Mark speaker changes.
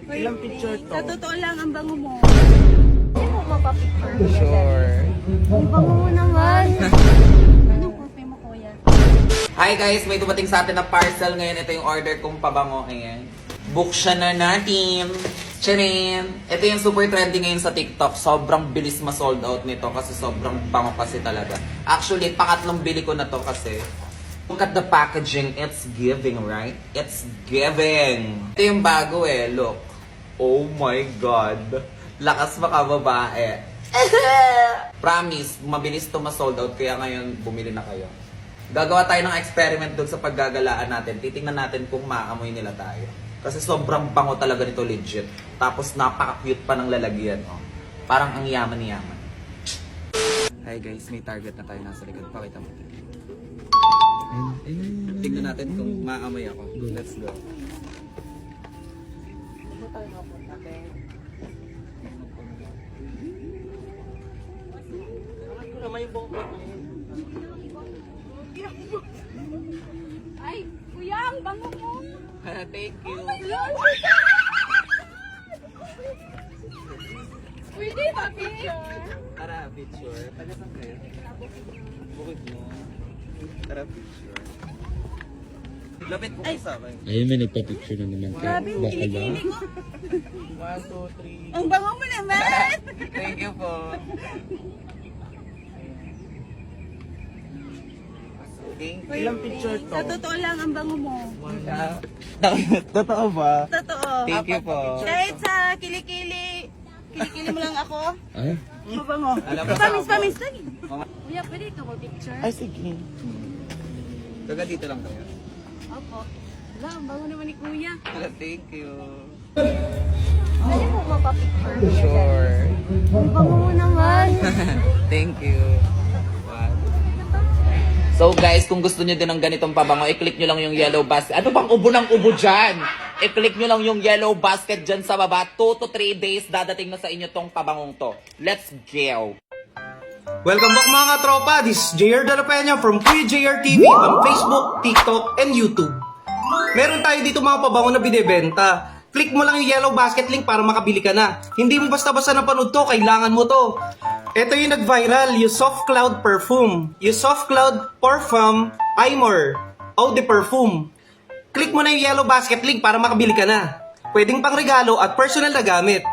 Speaker 1: Ilang picture to?
Speaker 2: Sa totoo lang, ang bango mo.
Speaker 3: Hindi mo mapapicture.
Speaker 1: Sure.
Speaker 3: Ang bango mo naman. Anong kurpe mo, kuya?
Speaker 1: Hi guys, may dumating sa atin na parcel ngayon. Ito yung order kong pabango. Ayan. Buksan na natin. Charin! Ito yung super trending ngayon sa TikTok. Sobrang bilis ma-sold out nito kasi sobrang bango kasi talaga. Actually, pangatlong bili ko na to kasi. Look at the packaging. It's giving, right? It's giving. Ito yung bago eh. Look. Oh my God. Lakas makababae. Promise, mabilis to ma-sold out. Kaya ngayon, bumili na kayo. Gagawa tayo ng experiment doon sa paggagalaan natin. Titingnan natin kung maamoy nila tayo. Kasi sobrang bango talaga nito, legit. Tapos napaka-cute pa ng lalagyan. Oh. Parang ang yaman-yaman. Hi guys, may target na tayo nasa likod. Pakita mo. Tingnan natin kung maamoy ako. Let's go.
Speaker 2: Ay, kuya, ang bango mo.
Speaker 1: Thank you.
Speaker 2: Pwede ba, picture?
Speaker 1: Tara, picture. Taga saan kayo? Bukid mo. Tara, picture. Lapit mo sa akin.
Speaker 4: Ayun, may nagpa-picture na naman kayo.
Speaker 2: Grabe,
Speaker 4: Baka
Speaker 2: kinikilig
Speaker 4: lang.
Speaker 2: ko.
Speaker 1: 1, 2, 3.
Speaker 2: Ang bango mo naman.
Speaker 1: Thank you po. Ilang picture to?
Speaker 2: Sa totoo lang, ang bango mo.
Speaker 1: Totoo ba?
Speaker 2: Totoo.
Speaker 1: Thank you po.
Speaker 2: Kahit sa kilikili, kilikili mo lang ako.
Speaker 4: Ay,
Speaker 2: Mabango.
Speaker 1: Alam mo,
Speaker 2: Pamis lagi. Kuya, pwede ito ko picture?
Speaker 1: Ay, sige. Taga dito lang kayo.
Speaker 2: Opo. Wala, ang bango naman ni kuya.
Speaker 1: Thank you.
Speaker 3: Hindi mo mapapicture.
Speaker 1: Sure.
Speaker 3: Ang bango mo naman.
Speaker 1: Thank you. So guys, kung gusto niyo din ng ganitong pabango, i-click nyo lang yung yellow basket. Ano bang ubo ng ubo dyan? I-click nyo lang yung yellow basket dyan sa baba. 2 to 3 days dadating na sa inyo tong pabangong to. Let's go!
Speaker 5: Welcome back mga katropa, this is JR De La Peña from Kuya JR TV on Facebook, TikTok, and YouTube. Meron tayo dito mga pabango na binibenta. Click mo lang yung yellow basket link para makabili ka na. Hindi mo basta-basta napanood to, kailangan mo to. Ito yung nag-viral, yung Soft Cloud Perfume. Yung Soft Cloud Parfum Aimor Eau de Perfume. Click mo na yung yellow basket link para makabili ka na. Pwedeng pang regalo at personal na gamit.